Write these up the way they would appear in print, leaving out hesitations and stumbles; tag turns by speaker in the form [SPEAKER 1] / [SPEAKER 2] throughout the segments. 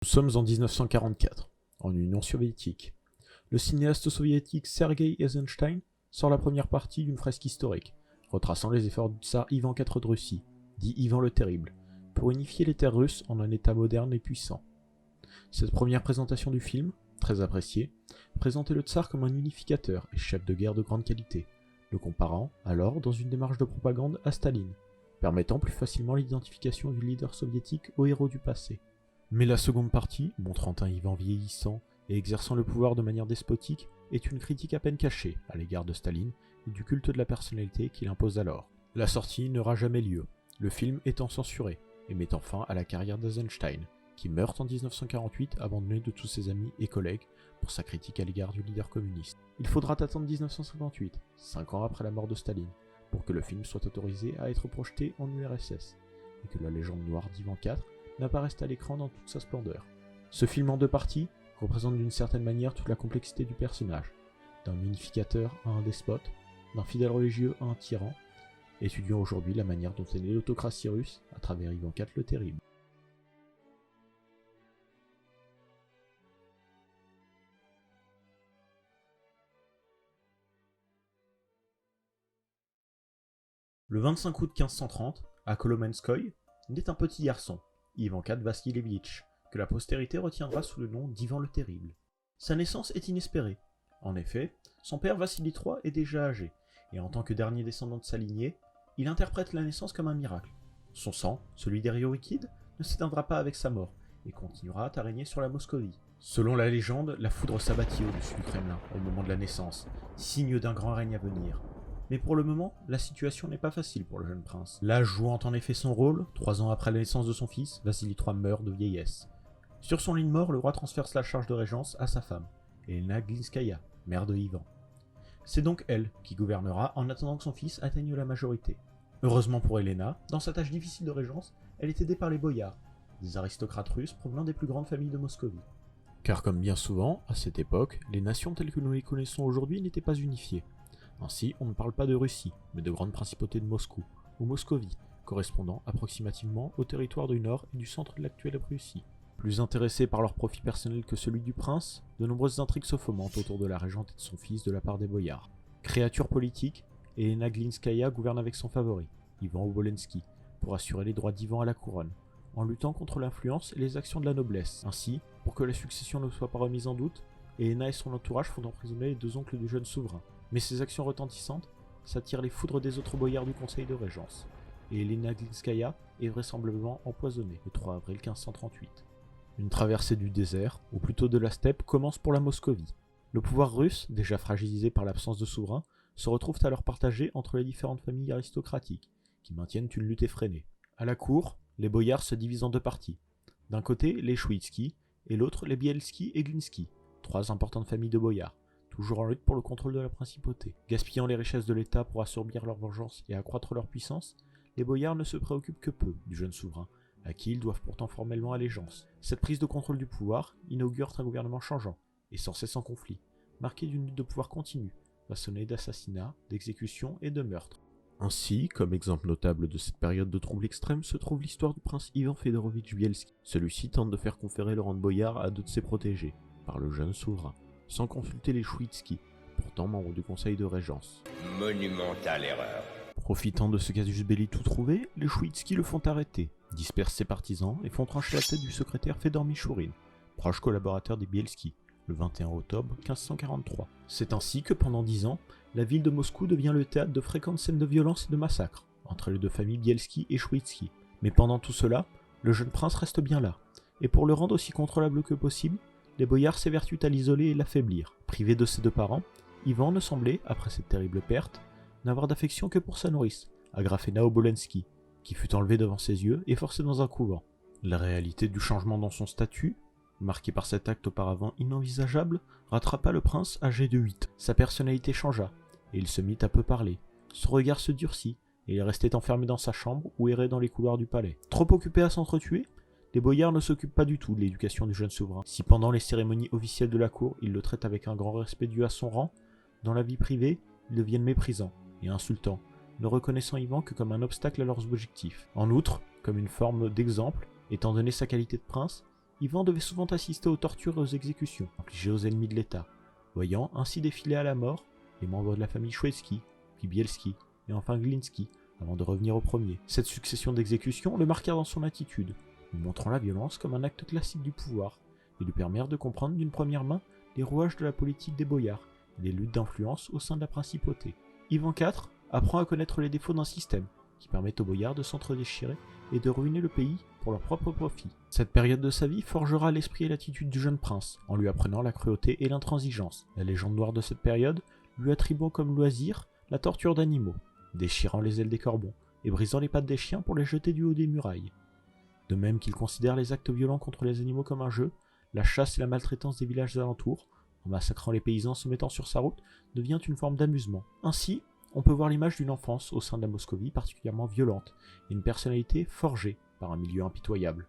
[SPEAKER 1] Nous sommes en 1944, en Union soviétique. Le cinéaste soviétique Sergei Eisenstein sort la première partie d'une fresque historique, retraçant les efforts du tsar Ivan IV de Russie, dit Ivan le Terrible, pour unifier les terres russes en un état moderne et puissant. Cette première présentation du film, très appréciée, présentait le tsar comme un unificateur et chef de guerre de grande qualité, le comparant alors dans une démarche de propagande à Staline, permettant plus facilement l'identification du leader soviétique aux héros du passé. Mais la seconde partie, montrant un Ivan vieillissant et exerçant le pouvoir de manière despotique, est une critique à peine cachée à l'égard de Staline et du culte de la personnalité qu'il impose alors. La sortie n'aura jamais lieu, le film étant censuré et mettant fin à la carrière d'Eisenstein, qui meurt en 1948 abandonné de tous ses amis et collègues pour sa critique à l'égard du leader communiste. Il faudra attendre 1958, 5 ans après la mort de Staline, pour que le film soit autorisé à être projeté en URSS, et que la légende noire d'Ivan IV n'apparaisse à l'écran dans toute sa splendeur. Ce film en deux parties représente d'une certaine manière toute la complexité du personnage, d'un unificateur à un despote, d'un fidèle religieux à un tyran, étudiant aujourd'hui la manière dont est née l'autocratie russe à travers Ivan IV le Terrible. Le 25 août 1530, à Kolomenskoï, naît un petit garçon, Ivan IV Vassilievitch, que la postérité retiendra sous le nom d'Ivan le Terrible. Sa naissance est inespérée. En effet, son père Vassili III est déjà âgé, et en tant que dernier descendant de sa lignée, il interprète la naissance comme un miracle. Son sang, celui des Ryurikides, ne s'éteindra pas avec sa mort, et continuera à régner sur la Moscovie. Selon la légende, la foudre s'abattit au-dessus du Kremlin au moment de la naissance, signe d'un grand règne à venir. Mais pour le moment, la situation n'est pas facile pour le jeune prince. L'âge jouant en effet son rôle, 3 ans après la naissance de son fils, Vassili III meurt de vieillesse. Sur son lit de mort, le roi transfère la charge de régence à sa femme, Elena Glinskaya, mère de Ivan. C'est donc elle qui gouvernera en attendant que son fils atteigne la majorité. Heureusement pour Elena, dans sa tâche difficile de régence, elle est aidée par les boyards, des aristocrates russes provenant des plus grandes familles de Moscovie. Car comme bien souvent, à cette époque, les nations telles que nous les connaissons aujourd'hui n'étaient pas unifiées. Ainsi, on ne parle pas de Russie, mais de grande principauté de Moscou, ou Moscovie, correspondant approximativement au territoire du nord et du centre de l'actuelle Russie. Plus intéressés par leur profit personnel que celui du prince, de nombreuses intrigues se fomentent autour de la régente et de son fils de la part des boyards. Créature politique, Elena Glinskaya gouverne avec son favori, Ivan Obolensky, pour assurer les droits d'Ivan à la couronne, en luttant contre l'influence et les actions de la noblesse. Ainsi, pour que la succession ne soit pas remise en doute, Elena et son entourage font emprisonner les 2 oncles du jeune souverain. Mais ces actions retentissantes s'attirent les foudres des autres boyards du conseil de régence, et Elena Glinskaya est vraisemblablement empoisonnée le 3 avril 1538. Une traversée du désert, ou plutôt de la steppe, commence pour la Moscovie. Le pouvoir russe, déjà fragilisé par l'absence de souverain, se retrouve alors partagé entre les différentes familles aristocratiques, qui maintiennent une lutte effrénée. À la cour, les boyards se divisent en 2 parties. D'un côté, les Chouïtski, et l'autre, les Bielski et Glinski, 3 importantes familles de boyards, toujours en lutte pour le contrôle de la principauté. Gaspillant les richesses de l'État pour assombrir leur vengeance et accroître leur puissance, les boyards ne se préoccupent que peu du jeune souverain, à qui ils doivent pourtant formellement allégeance. Cette prise de contrôle du pouvoir inaugure un gouvernement changeant, et sans cesse en conflit, marqué d'une lutte de pouvoir continue, façonnée d'assassinats, d'exécutions et de meurtres. Ainsi, comme exemple notable de cette période de trouble extrême, se trouve l'histoire du prince Ivan Fedorovitch Bielski. Celui-ci tente de faire conférer le rang de boyard à 2 de ses protégés, par le jeune souverain, sans consulter les Chouïtski, pourtant membres du conseil de régence.
[SPEAKER 2] Monumentale erreur.
[SPEAKER 1] Profitant de ce casus belli tout trouvé, les Chouïtski le font arrêter, dispersent ses partisans et font trancher la tête du secrétaire Fedor Michourin, proche collaborateur des Bielski, le 21 octobre 1543. C'est ainsi que pendant 10 ans, la ville de Moscou devient le théâtre de fréquentes scènes de violence et de massacres, entre les 2 familles Bielski et Chouïtski. Mais pendant tout cela, le jeune prince reste bien là, et pour le rendre aussi contrôlable que possible, les boyards s'évertuent à l'isoler et l'affaiblir. Privé de ses 2 parents, Ivan ne semblait, après cette terrible perte, n'avoir d'affection que pour sa nourrice, Agrafena Obolensky, qui fut enlevée devant ses yeux et forcée dans un couvent. La réalité du changement dans son statut, marqué par cet acte auparavant inenvisageable, rattrapa le prince âgé de 8. Sa personnalité changea, et il se mit à peu parler. Son regard se durcit, et il restait enfermé dans sa chambre ou errait dans les couloirs du palais. Trop occupé à s'entretuer, les boyards ne s'occupent pas du tout de l'éducation du jeune souverain. Si pendant les cérémonies officielles de la cour, ils le traitent avec un grand respect dû à son rang, dans la vie privée, ils deviennent méprisants et insultants, ne reconnaissant Ivan que comme un obstacle à leurs objectifs. En outre, comme une forme d'exemple, étant donné sa qualité de prince, Ivan devait souvent assister aux tortures et aux exécutions infligées aux ennemis de l'État, voyant ainsi défiler à la mort les membres de la famille Chouetski, puis Bielski, et enfin Glinski, avant de revenir au premier. Cette succession d'exécutions le marqua dans son attitude, lui montrant la violence comme un acte classique du pouvoir, et lui permirent de comprendre d'une première main les rouages de la politique des boyards et les luttes d'influence au sein de la principauté. Ivan IV apprend à connaître les défauts d'un système qui permet aux boyards de s'entre-déchirer et de ruiner le pays pour leur propre profit. Cette période de sa vie forgera l'esprit et l'attitude du jeune prince, en lui apprenant la cruauté et l'intransigeance. La légende noire de cette période lui attribuant comme loisir la torture d'animaux, déchirant les ailes des corbeaux et brisant les pattes des chiens pour les jeter du haut des murailles. De même qu'il considère les actes violents contre les animaux comme un jeu, la chasse et la maltraitance des villages alentours, en massacrant les paysans se mettant sur sa route, devient une forme d'amusement. Ainsi, on peut voir l'image d'une enfance au sein de la Moscovie particulièrement violente, et une personnalité forgée par un milieu impitoyable.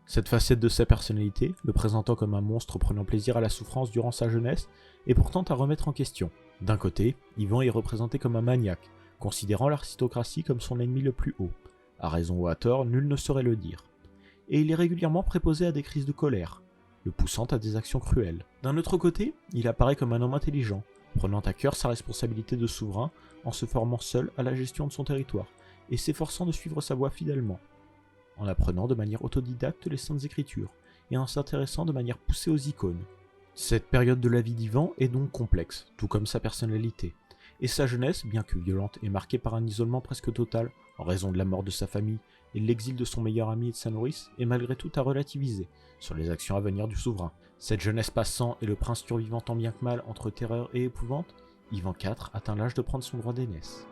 [SPEAKER 1] Cette facette de sa personnalité, le présentant comme un monstre prenant plaisir à la souffrance durant sa jeunesse, est pourtant à remettre en question. D'un côté, Ivan est représenté comme un maniaque, considérant l'aristocratie comme son ennemi le plus haut. À raison ou à tort, nul ne saurait le dire. Et il est régulièrement préposé à des crises de colère, le poussant à des actions cruelles. D'un autre côté, il apparaît comme un homme intelligent, prenant à cœur sa responsabilité de souverain en se formant seul à la gestion de son territoire, et s'efforçant de suivre sa voie fidèlement, en apprenant de manière autodidacte les saintes écritures, et en s'intéressant de manière poussée aux icônes. Cette période de la vie d'Ivan est donc complexe, tout comme sa personnalité, et sa jeunesse, bien que violente, est marquée par un isolement presque total, en raison de la mort de sa famille et de l'exil de son meilleur ami et de sa nourrice, est malgré tout à relativiser sur les actions à venir du souverain. Cette jeunesse passant et le prince survivant tant bien que mal entre terreur et épouvante, Ivan IV atteint l'âge de prendre son droit d'aînesse.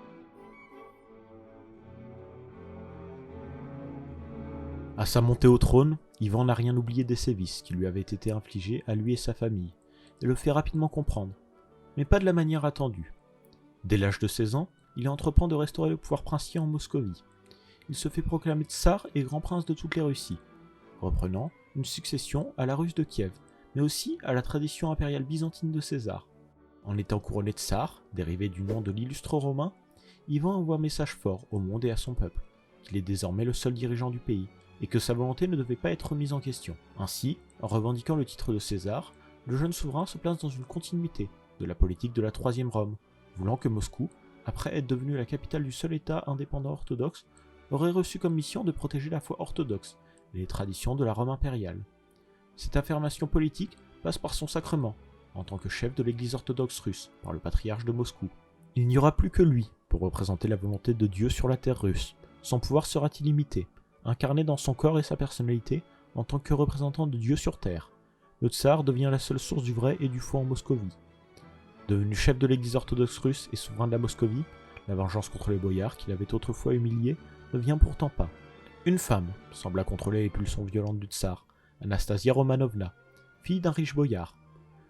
[SPEAKER 1] À sa montée au trône, Ivan n'a rien oublié des sévices qui lui avaient été infligés à lui et sa famille, et le fait rapidement comprendre, mais pas de la manière attendue. Dès l'âge de 16 ans, il entreprend de restaurer le pouvoir princier en Moscovie. Il se fait proclamer tsar et grand prince de toutes les Russies, reprenant une succession à la Russe de Kiev, mais aussi à la tradition impériale byzantine de César. En étant couronné tsar, dérivé du nom de l'illustre romain, Ivan envoie un message fort au monde et à son peuple, qu'il est désormais le seul dirigeant du pays, et que sa volonté ne devait pas être remise en question. Ainsi, en revendiquant le titre de César, le jeune souverain se place dans une continuité de la politique de la Troisième Rome, voulant que Moscou, après être devenue la capitale du seul État indépendant orthodoxe, aurait reçu comme mission de protéger la foi orthodoxe et les traditions de la Rome impériale. Cette affirmation politique passe par son sacrement, en tant que chef de l'église orthodoxe russe, par le patriarche de Moscou. Il n'y aura plus que lui pour représenter la volonté de Dieu sur la terre russe. Son pouvoir sera illimité, incarné dans son corps et sa personnalité en tant que représentant de Dieu sur terre. Le tsar devient la seule source du vrai et du faux en Moscovie. Devenu chef de l'église orthodoxe russe et souverain de la Moscovie, la vengeance contre les boyards qu'il avait autrefois humiliés ne vient pourtant pas. Une femme sembla contrôler les pulsions violentes du tsar, Anastasia Romanovna, fille d'un riche boyard.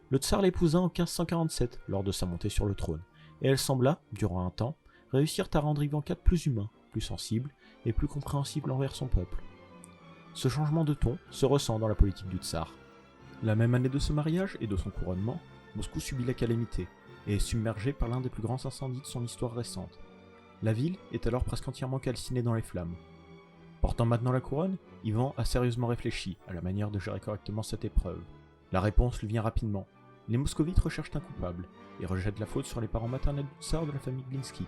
[SPEAKER 1] Le tsar l'épousa en 1547 lors de sa montée sur le trône, et elle sembla, durant un temps, réussir à rendre Ivan IV plus humain, plus sensible et plus compréhensible envers son peuple. Ce changement de ton se ressent dans la politique du tsar. La même année de ce mariage et de son couronnement, Moscou subit la calamité et est submergée par l'un des plus grands incendies de son histoire récente. La ville est alors presque entièrement calcinée dans les flammes. Portant maintenant la couronne, Ivan a sérieusement réfléchi à la manière de gérer correctement cette épreuve. La réponse lui vient rapidement. Les moscovites recherchent un coupable et rejettent la faute sur les parents maternels du tsar de la famille Glinski.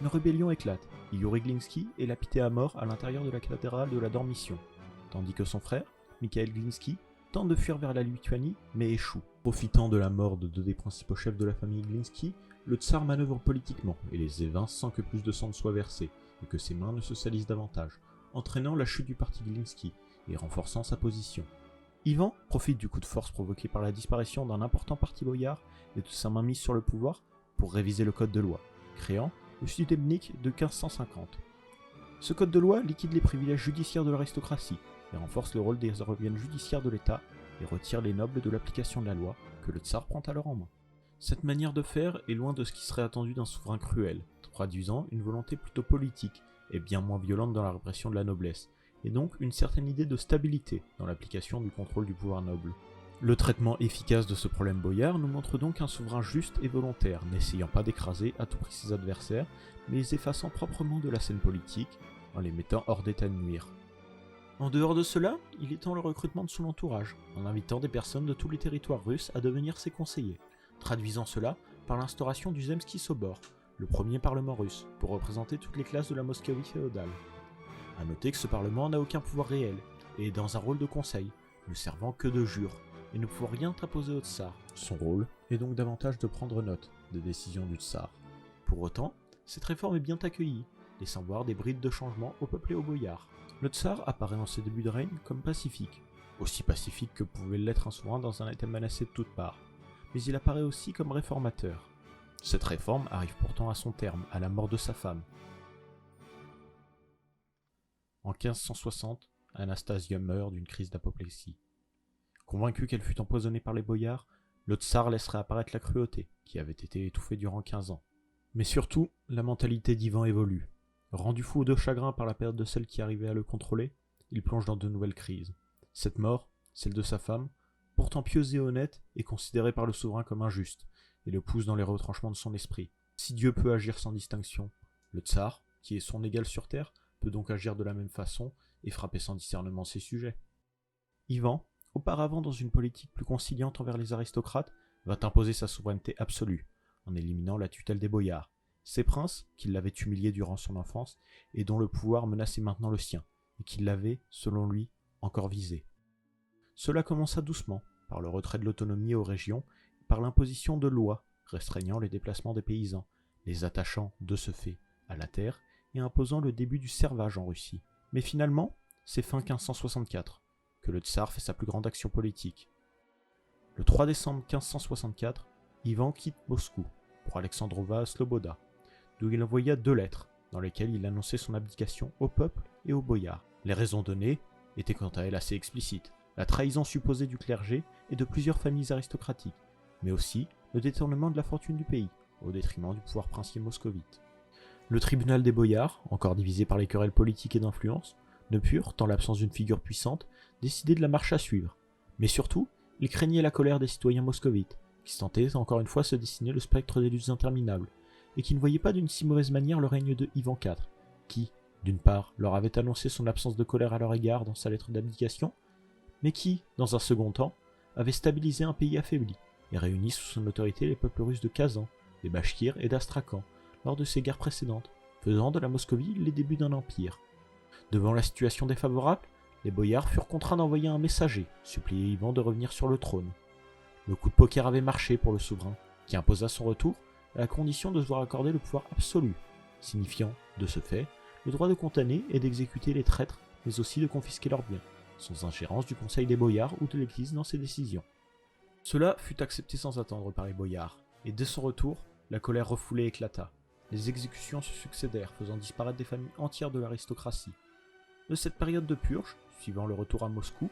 [SPEAKER 1] Une rébellion éclate et Yuri Glinski est lapidé à mort à l'intérieur de la cathédrale de la Dormition, tandis que son frère, Mikhail Glinski, tente de fuir vers la Lituanie mais échoue. Profitant de la mort de deux des principaux chefs de la famille Glinski, le tsar manœuvre politiquement et les évince sans que plus de sang ne soit versé et que ses mains ne se salissent davantage, entraînant la chute du parti Glinski et renforçant sa position. Ivan profite du coup de force provoqué par la disparition d'un important parti boyard et de sa mainmise sur le pouvoir pour réviser le code de loi, créant le Sudebnik de 1550. Ce code de loi liquide les privilèges judiciaires de l'aristocratie et renforce le rôle des organes judiciaires de l'État et retire les nobles de l'application de la loi que le tsar prend alors en main. Cette manière de faire est loin de ce qui serait attendu d'un souverain cruel, traduisant une volonté plutôt politique et bien moins violente dans la répression de la noblesse, et donc une certaine idée de stabilité dans l'application du contrôle du pouvoir noble. Le traitement efficace de ce problème boyard nous montre donc un souverain juste et volontaire, n'essayant pas d'écraser à tout prix ses adversaires, mais les effaçant proprement de la scène politique, en les mettant hors d'état de nuire. En dehors de cela, il étend le recrutement de son entourage, en invitant des personnes de tous les territoires russes à devenir ses conseillers, traduisant cela par l'instauration du Zemski Sobor, le premier parlement russe, pour représenter toutes les classes de la Moscovie féodale. A noter que ce parlement n'a aucun pouvoir réel, et est dans un rôle de conseil, ne servant que de jure, et ne pouvant rien imposer au tsar. Son rôle est donc davantage de prendre note des décisions du tsar. Pour autant, cette réforme est bien accueillie, laissant voir des brides de changement au peuple et aux boyards. Le tsar apparaît en ses débuts de règne comme pacifique, aussi pacifique que pouvait l'être un souverain dans un état menacé de toutes parts, mais il apparaît aussi comme réformateur. Cette réforme arrive pourtant à son terme, à la mort de sa femme. En 1560, Anastasia meurt d'une crise d'apoplexie. Convaincu qu'elle fut empoisonnée par les boyards, le tsar laisserait apparaître la cruauté, qui avait été étouffée durant 15 ans. Mais surtout, la mentalité d'Ivan évolue. Rendu fou de chagrin par la perte de celle qui arrivait à le contrôler, il plonge dans de nouvelles crises. Cette mort, celle de sa femme, pourtant pieuse et honnête, est considérée par le souverain comme injuste, et le pousse dans les retranchements de son esprit. Si Dieu peut agir sans distinction, le tsar, qui est son égal sur terre, peut donc agir de la même façon et frapper sans discernement ses sujets. Ivan, auparavant dans une politique plus conciliante envers les aristocrates, va imposer sa souveraineté absolue, en éliminant la tutelle des boyards, ces princes qui l'avaient humilié durant son enfance et dont le pouvoir menaçait maintenant le sien, et qui l'avaient, selon lui, encore visé. Cela commença doucement, par le retrait de l'autonomie aux régions, et par l'imposition de lois restreignant les déplacements des paysans, les attachant, de ce fait, à la terre, et imposant le début du servage en Russie. Mais finalement, c'est fin 1564 que le tsar fait sa plus grande action politique. Le 3 décembre 1564, Ivan quitte Moscou pour Alexandrova Sloboda, d'où il envoya 2 lettres dans lesquelles il annonçait son abdication au peuple et aux boyards. Les raisons données étaient quant à elles assez explicites, la trahison supposée du clergé et de plusieurs familles aristocratiques, mais aussi le détournement de la fortune du pays, au détriment du pouvoir princier moscovite. Le tribunal des boyards, encore divisé par les querelles politiques et d'influence, ne purent, en l'absence d'une figure puissante, décider de la marche à suivre. Mais surtout, ils craignaient la colère des citoyens moscovites, qui tentaient encore une fois se dessiner le spectre des luttes interminables, et qui ne voyaient pas d'une si mauvaise manière le règne de Ivan IV, qui, d'une part, leur avait annoncé son absence de colère à leur égard dans sa lettre d'abdication, mais qui, dans un second temps, avait stabilisé un pays affaibli, et réuni sous son autorité les peuples russes de Kazan, des Bachkirs et d'Astrakhan, lors de ces guerres précédentes, faisant de la Moscovie les débuts d'un empire. Devant la situation défavorable, les boyards furent contraints d'envoyer un messager, supplier Ivan de revenir sur le trône. Le coup de poker avait marché pour le souverain, qui imposa son retour à la condition de se voir accorder le pouvoir absolu, signifiant, de ce fait, le droit de condamner et d'exécuter les traîtres, mais aussi de confisquer leurs biens, sans ingérence du conseil des boyards ou de l'église dans ses décisions. Cela fut accepté sans attendre par les boyards, et dès son retour, la colère refoulée éclata. Les exécutions se succédèrent, faisant disparaître des familles entières de l'aristocratie. De cette période de purge, suivant le retour à Moscou,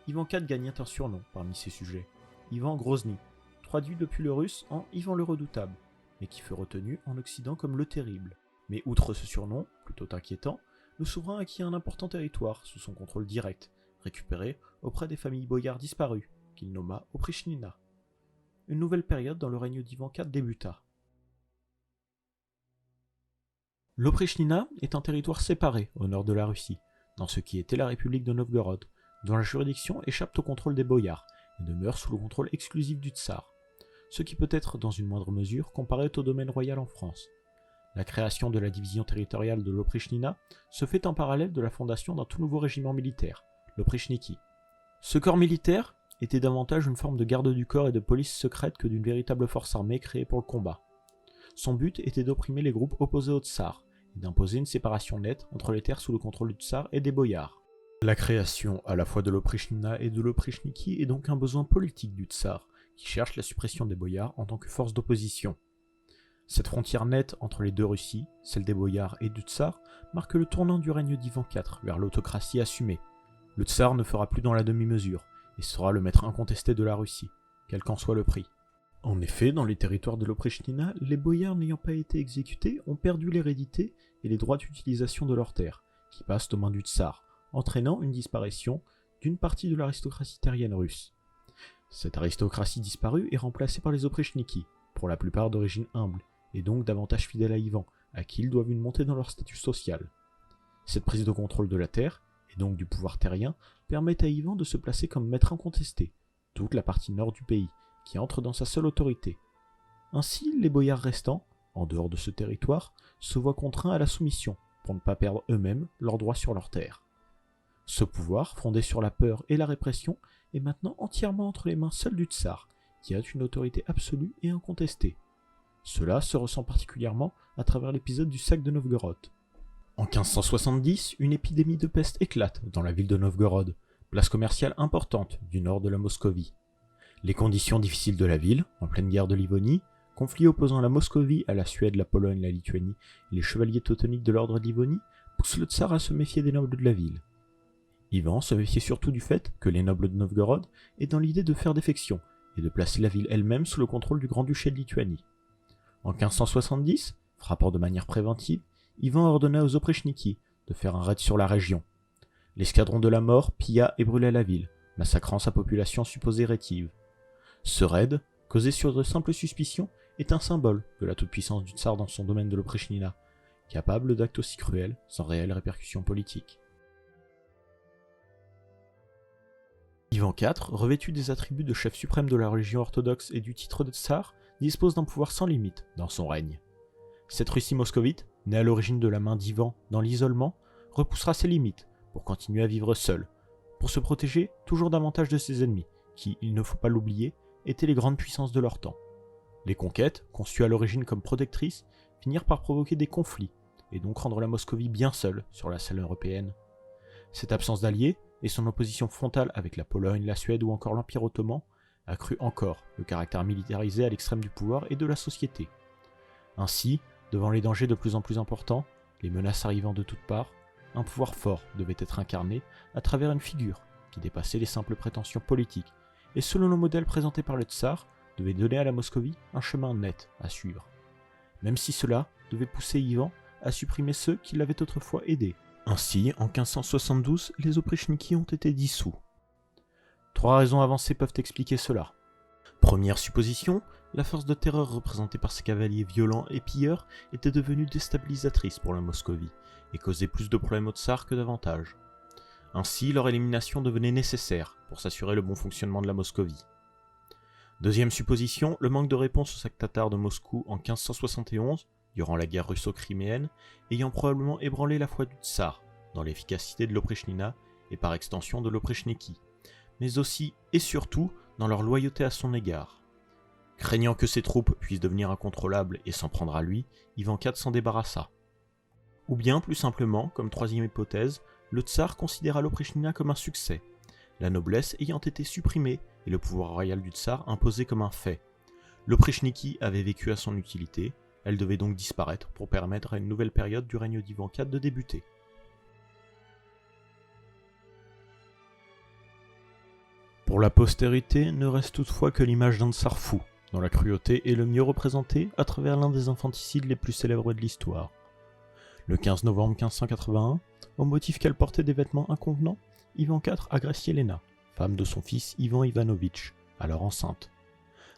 [SPEAKER 1] Ivan IV gagnait un surnom parmi ses sujets, Ivan Grozny, traduit depuis le russe en Ivan le Redoutable, mais qui fut retenu en Occident comme le Terrible. Mais outre ce surnom, plutôt inquiétant, le souverain acquit un important territoire sous son contrôle direct, récupéré auprès des familles boyards disparues, qu'il nomma Oprichnina. Une nouvelle période dans le règne d'Ivan IV débuta. L'Oprichnina est un territoire séparé au nord de la Russie, dans ce qui était la République de Novgorod, dont la juridiction échappe au contrôle des boyards et demeure sous le contrôle exclusif du tsar, ce qui peut être, dans une moindre mesure, comparé au domaine royal en France. La création de la division territoriale de l'Oprichnina se fait en parallèle de la fondation d'un tout nouveau régiment militaire, l'Oprichniki. Ce corps militaire était davantage une forme de garde du corps et de police secrète que d'une véritable force armée créée pour le combat. Son but était d'opprimer les groupes opposés au tsar et d'imposer une séparation nette entre les terres sous le contrôle du tsar et des boyards. La création à la fois de l'Oprichnina et de l'Oprichniki est donc un besoin politique du tsar, qui cherche la suppression des boyards en tant que force d'opposition. Cette frontière nette entre les deux Russies, celle des boyards et du tsar, marque le tournant du règne d'Ivan IV vers l'autocratie assumée. Le tsar ne fera plus dans la demi-mesure, et sera le maître incontesté de la Russie, quel qu'en soit le prix. En effet, dans les territoires de l'Oprichnina, les boyards n'ayant pas été exécutés ont perdu l'hérédité et les droits d'utilisation de leurs terres, qui passent aux mains du tsar, entraînant une disparition d'une partie de l'aristocratie terrienne russe. Cette aristocratie disparue est remplacée par les Oprichniki, pour la plupart d'origine humble, et donc davantage fidèles à Ivan, à qui ils doivent une montée dans leur statut social. Cette prise de contrôle de la terre et donc du pouvoir terrien, permettent à Ivan de se placer comme maître incontesté, toute la partie nord du pays, qui entre dans sa seule autorité. Ainsi, les boyards restants, en dehors de ce territoire, se voient contraints à la soumission, pour ne pas perdre eux-mêmes leurs droits sur leurs terres. Ce pouvoir, fondé sur la peur et la répression, est maintenant entièrement entre les mains seules du tsar, qui a une autorité absolue et incontestée. Cela se ressent particulièrement à travers l'épisode du sac de Novgorod. En 1570, une épidémie de peste éclate dans la ville de Novgorod, place commerciale importante du nord de la Moscovie. Les conditions difficiles de la ville, en pleine guerre de Livonie, conflit opposant la Moscovie à la Suède, la Pologne, la Lituanie et les chevaliers teutoniques de l'ordre de Livonie, poussent le tsar à se méfier des nobles de la ville. Ivan se méfiait surtout du fait que les nobles de Novgorod aient dans l'idée de faire défection et de placer la ville elle-même sous le contrôle du Grand-Duché de Lituanie. En 1570, frappant de manière préventive, Ivan ordonna aux Oprichniki de faire un raid sur la région. L'escadron de la mort pilla et brûla la ville, massacrant sa population supposée rétive. Ce raid, causé sur de simples suspicions, est un symbole de la toute-puissance du tsar dans son domaine de l'Oprichnina, capable d'actes aussi cruels sans réelles répercussions politiques. Ivan IV, revêtu des attributs de chef suprême de la religion orthodoxe et du titre de tsar, dispose d'un pouvoir sans limite dans son règne. Cette Russie moscovite, née à l'origine de la main d'Ivan dans l'isolement, repoussera ses limites pour continuer à vivre seul, pour se protéger toujours davantage de ses ennemis, qui, il ne faut pas l'oublier, étaient les grandes puissances de leur temps. Les conquêtes, conçues à l'origine comme protectrices, finirent par provoquer des conflits, et donc rendre la Moscovie bien seule sur la scène européenne. Cette absence d'alliés, et son opposition frontale avec la Pologne, la Suède ou encore l'Empire ottoman, accrut encore le caractère militarisé à l'extrême du pouvoir et de la société. Ainsi, devant les dangers de plus en plus importants, les menaces arrivant de toutes parts, un pouvoir fort devait être incarné à travers une figure qui dépassait les simples prétentions politiques, et selon le modèle présenté par le tsar, devait donner à la Moscovie un chemin net à suivre. Même si cela devait pousser Ivan à supprimer ceux qui l'avaient autrefois aidé. Ainsi, en 1572, les Oprichniki ont été dissous. 3 raisons avancées peuvent expliquer cela. Première supposition, la force de terreur représentée par ces cavaliers violents et pilleurs était devenue déstabilisatrice pour la Moscovie et causait plus de problèmes au tsar que d'avantages. Ainsi, leur élimination devenait nécessaire pour s'assurer le bon fonctionnement de la Moscovie. Deuxième supposition, le manque de réponse au sac tatar de Moscou en 1571, durant la guerre russo-criméenne, ayant probablement ébranlé la foi du tsar dans l'efficacité de l'Oprichnina et par extension de l'Oprichniki, mais aussi et surtout dans leur loyauté à son égard. Craignant que ses troupes puissent devenir incontrôlables et s'en prendre à lui, Ivan IV s'en débarrassa. Ou bien, plus simplement, comme troisième hypothèse, le tsar considéra l'Oprichnina comme un succès, la noblesse ayant été supprimée et le pouvoir royal du tsar imposé comme un fait. L'Oprichniki avait vécu à son utilité, elle devait donc disparaître pour permettre à une nouvelle période du règne d'Ivan IV de débuter. Pour la postérité, ne reste toutefois que l'image d'un tsar fou, dont la cruauté est le mieux représentée à travers l'un des infanticides les plus célèbres de l'histoire. Le 15 novembre 1581, au motif qu'elle portait des vêtements inconvenants, Ivan IV agresse Yelena, femme de son fils Ivan Ivanovitch, alors enceinte.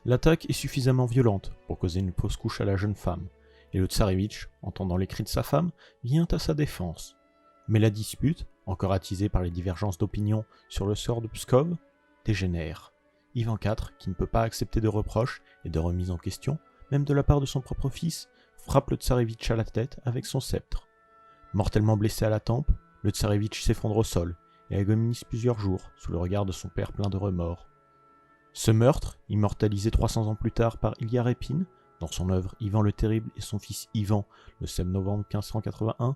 [SPEAKER 1] L'attaque est suffisamment violente pour causer une fausse couche à la jeune femme, et le tsarevitch, entendant les cris de sa femme, vient à sa défense. Mais la dispute, encore attisée par les divergences d'opinion sur le sort de Pskov, dégénère. Ivan IV, qui ne peut pas accepter de reproches et de remises en question, même de la part de son propre fils, frappe le tsarevitch à la tête avec son sceptre. Mortellement blessé à la tempe, le tsarevitch s'effondre au sol et agonise plusieurs jours sous le regard de son père plein de remords. Ce meurtre, immortalisé 300 ans plus tard par Ilya Repin, dans son œuvre Ivan le Terrible et son fils Ivan, le 7 novembre 1581,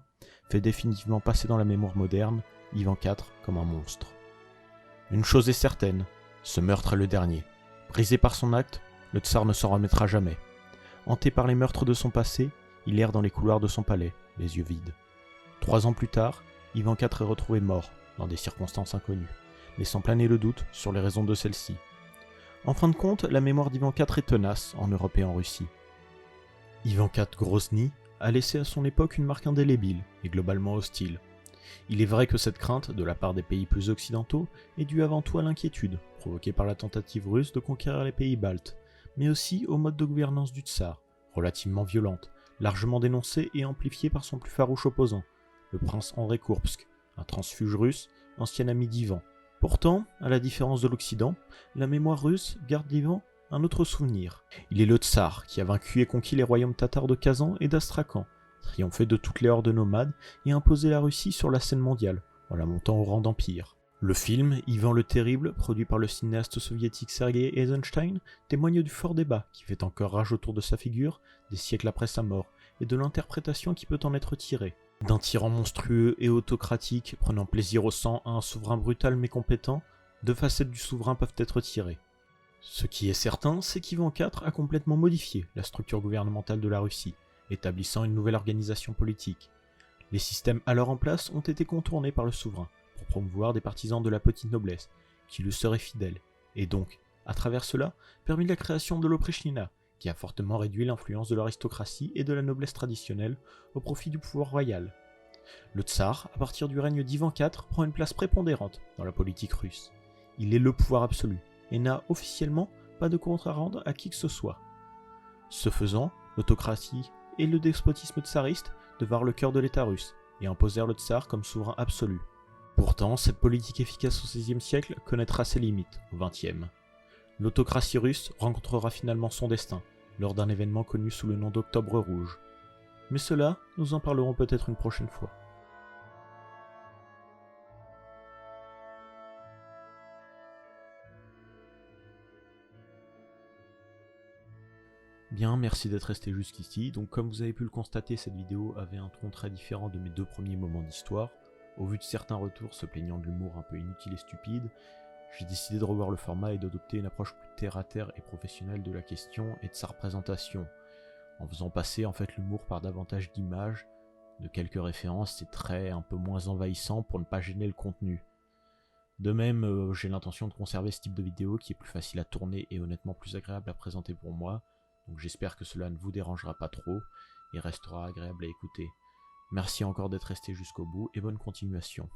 [SPEAKER 1] fait définitivement passer dans la mémoire moderne Ivan IV comme un monstre. Une chose est certaine, ce meurtre est le dernier. Brisé par son acte, le tsar ne s'en remettra jamais. Hanté par les meurtres de son passé, il erre dans les couloirs de son palais, les yeux vides. 3 ans plus tard, Ivan IV est retrouvé mort, dans des circonstances inconnues, laissant planer le doute sur les raisons de celle-ci. En fin de compte, la mémoire d'Ivan IV est tenace en Europe et en Russie. Ivan IV Grozny a laissé à son époque une marque indélébile et globalement hostile. Il est vrai que cette crainte, de la part des pays plus occidentaux, est due avant tout à l'inquiétude, provoquée par la tentative russe de conquérir les pays baltes, mais aussi au mode de gouvernance du tsar, relativement violente, largement dénoncée et amplifiée par son plus farouche opposant, le prince André Kourbsk, un transfuge russe, ancien ami d'Ivan. Pourtant, à la différence de l'Occident, la mémoire russe garde d'Ivan un autre souvenir. Il est le tsar qui a vaincu et conquis les royaumes tatars de Kazan et d'Astrakhan, triomphé de toutes les hordes nomades et imposé la Russie sur la scène mondiale, en la montant au rang d'empire. Le film Ivan le Terrible, produit par le cinéaste soviétique Sergei Eisenstein, témoigne du fort débat qui fait encore rage autour de sa figure, des siècles après sa mort, et de l'interprétation qui peut en être tirée. D'un tyran monstrueux et autocratique, prenant plaisir au sang à un souverain brutal mais compétent, deux facettes du souverain peuvent être tirées. Ce qui est certain, c'est qu'Ivan IV a complètement modifié la structure gouvernementale de la Russie, établissant une nouvelle organisation politique. Les systèmes alors en place ont été contournés par le souverain, pour promouvoir des partisans de la petite noblesse, qui lui seraient fidèles, et donc, à travers cela, permis la création de l'Oprichnina, qui a fortement réduit l'influence de l'aristocratie et de la noblesse traditionnelle au profit du pouvoir royal. Le tsar, à partir du règne d'Ivan IV, prend une place prépondérante dans la politique russe. Il est le pouvoir absolu, et n'a officiellement pas de compte à rendre à qui que ce soit. Ce faisant, l'autocratie et le despotisme tsariste devinrent le cœur de l'État russe, et imposèrent le tsar comme souverain absolu. Pourtant, cette politique efficace au XVIe siècle connaîtra ses limites au XXe. L'autocratie russe rencontrera finalement son destin, lors d'un événement connu sous le nom d'Octobre Rouge. Mais cela, nous en parlerons peut-être une prochaine fois. Bien, merci d'être resté jusqu'ici. Donc comme vous avez pu le constater, cette vidéo avait un ton très différent de mes deux premiers moments d'histoire. Au vu de certains retours se plaignant de l'humour un peu inutile et stupide, j'ai décidé de revoir le format et d'adopter une approche plus terre-à-terre et professionnelle de la question et de sa représentation, en faisant passer en fait l'humour par davantage d'images, de quelques références et traits un peu moins envahissants pour ne pas gêner le contenu. De même, j'ai l'intention de conserver ce type de vidéo qui est plus facile à tourner et honnêtement plus agréable à présenter pour moi, donc j'espère que cela ne vous dérangera pas trop et restera agréable à écouter. Merci encore d'être resté jusqu'au bout et bonne continuation.